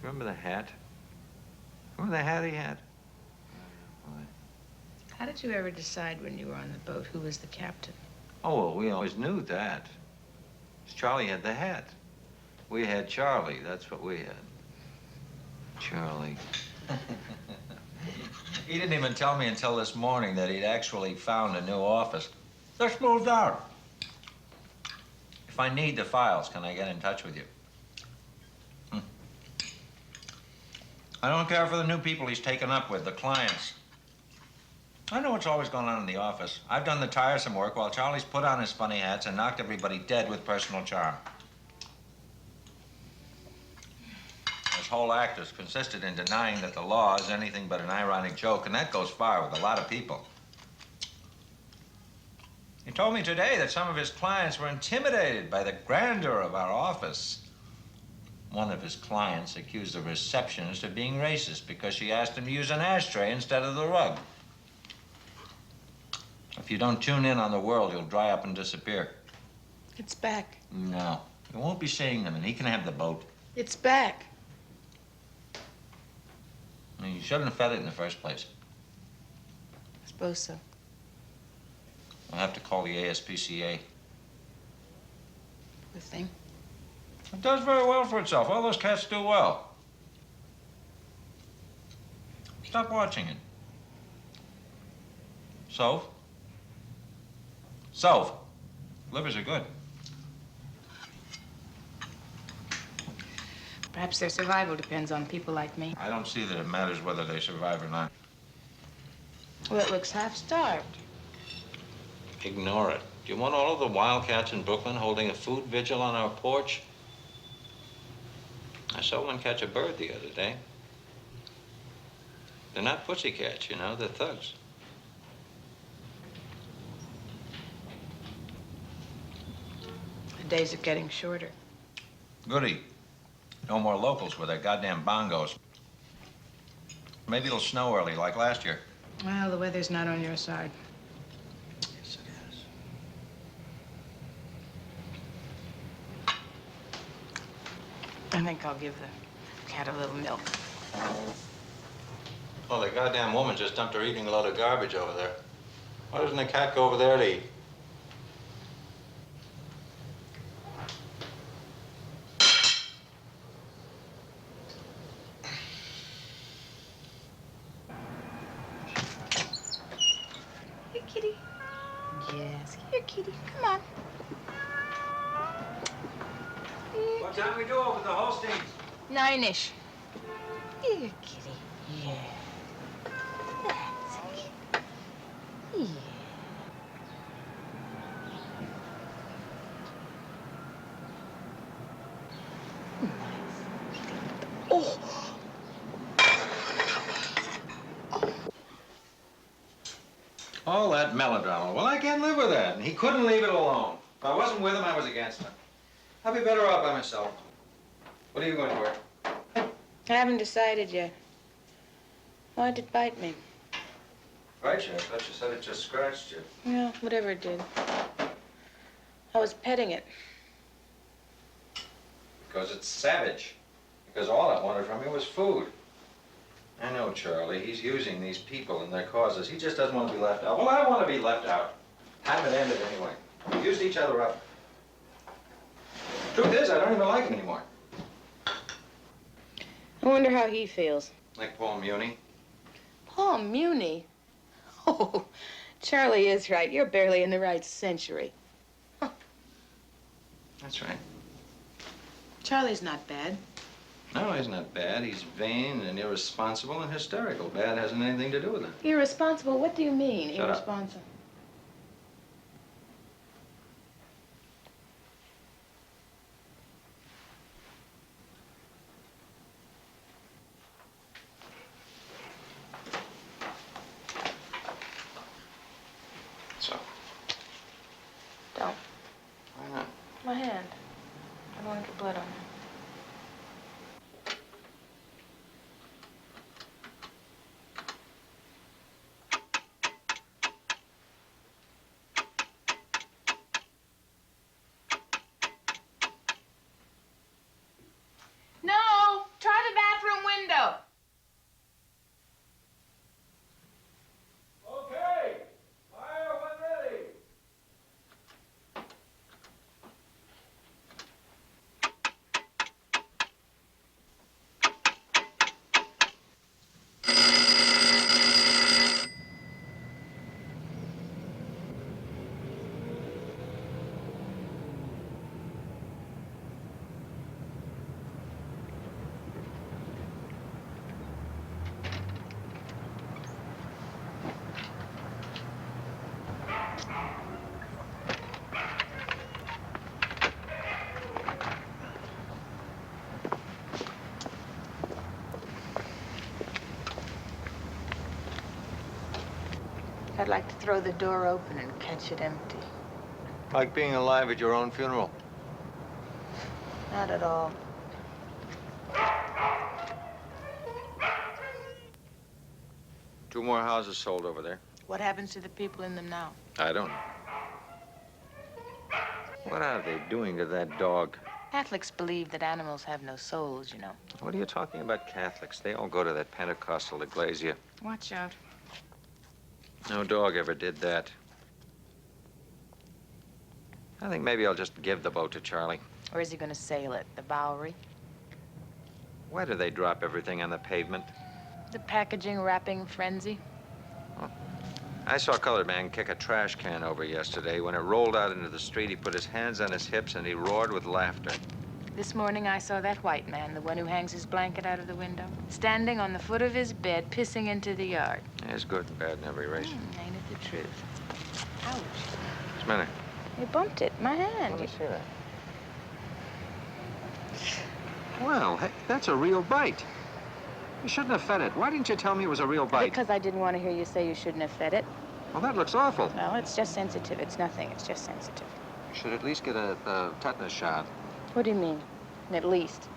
Remember the hat? Remember the hat he had? Boy. How did you ever decide when you were on the boat who was the captain? Oh, well, we always knew that. Charlie had the hat. We had Charlie. That's what we had. Charlie. He didn't even tell me until this morning that he'd actually found a new office. Just moved out. If I need the files, can I get in touch with you? I don't care for the new people he's taken up with, the clients. I know what's always going on in the office. I've done the tiresome work while Charlie's put on his funny hats and knocked everybody dead with personal charm. This whole act has consisted in denying that the law is anything but an ironic joke, and that goes far with a lot of people. He told me today that some of his clients were intimidated by the grandeur of our office. One of his clients accused the receptionist of being racist because she asked him to use an ashtray instead of the rug. If you don't tune in on the world, you'll dry up and disappear. It's back. No, you won't be seeing them, and he can have the boat. It's back. I mean, you shouldn't have fed it in the first place. I suppose so. I'll have to call the ASPCA. Poor thing. It does very well for itself. All those cats do well. Stop watching it. Soph? Soph. Livers are good. Perhaps their survival depends on people like me. I don't see that it matters whether they survive or not. Well, it looks half-starved. Ignore it. Do you want all of the wildcats in Brooklyn holding a food vigil on our porch? I saw one catch a bird the other day. They're not pussycats, you know, they're thugs. The days are getting shorter. Goody. No more locals with their goddamn bongos. Maybe it'll snow early, like last year. Well, the weather's not on your side. Yes, it is. I think I'll give the cat a little milk. Well, the goddamn woman just dumped her eating load of garbage over there. Why doesn't the cat go over there to eat? Here, kitty. Yes, here, kitty. Come on. What time we do over the Holsteins? 9-ish. Here, kitty. Yeah. That's it. Yeah. Oh. All that melodrama. Well, I can't live with that. And he couldn't leave it alone. If I wasn't with him, I was against him. I'd be better off by myself. What are you going to wear? I haven't decided yet. Why'd it bite me? Right, you. I thought you said it just scratched you. Yeah, whatever it did. I was petting it. Because it's savage. Because all it wanted from me was food. I know, Charlie. He's using these people and their causes. He just doesn't want to be left out. Well, I want to be left out. Have it ended anyway. We used each other up. Truth is, I don't even like him anymore. I wonder how he feels. Like Paul Muni. Paul Muni? Oh, Charlie is right. You're barely in the right century. Huh. That's right. Charlie's not bad. No, he's not bad. He's vain and irresponsible and hysterical. Bad hasn't anything to do with it. Irresponsible? What do you mean, Shut up. irresponsible? So? Don't. Why not? My hand. I don't want to get blood on it. I'd like to throw the door open and catch it empty. Like being alive at your own funeral. Not at all. Two more houses sold over there. What happens to the people in them now? I don't know. What are they doing to that dog? Catholics believe that animals have no souls, you know. What are you talking about Catholics? They all go to that Pentecostal iglesia. Watch out. No dog ever did that. I think maybe I'll just give the boat to Charlie. Where is he going to sail it? The Bowery? Why do they drop everything on the pavement? The packaging wrapping frenzy? I saw a colored man kick a trash can over yesterday. When it rolled out into the street, he put his hands on his hips and he roared with laughter. This morning I saw that white man, the one who hangs his blanket out of the window, standing on the foot of his bed, pissing into the yard. There's good and bad in every race. Ain't it the truth? Ouch. What's the matter? You bumped it, my hand. Let me see that. Well, hey, that's a real bite. You shouldn't have fed it. Why didn't you tell me it was a real bite? Because I didn't want to hear you say you shouldn't have fed it. Well, that looks awful. Well, it's just sensitive. It's nothing. It's just sensitive. You should at least get a tetanus shot. What do you mean? At least.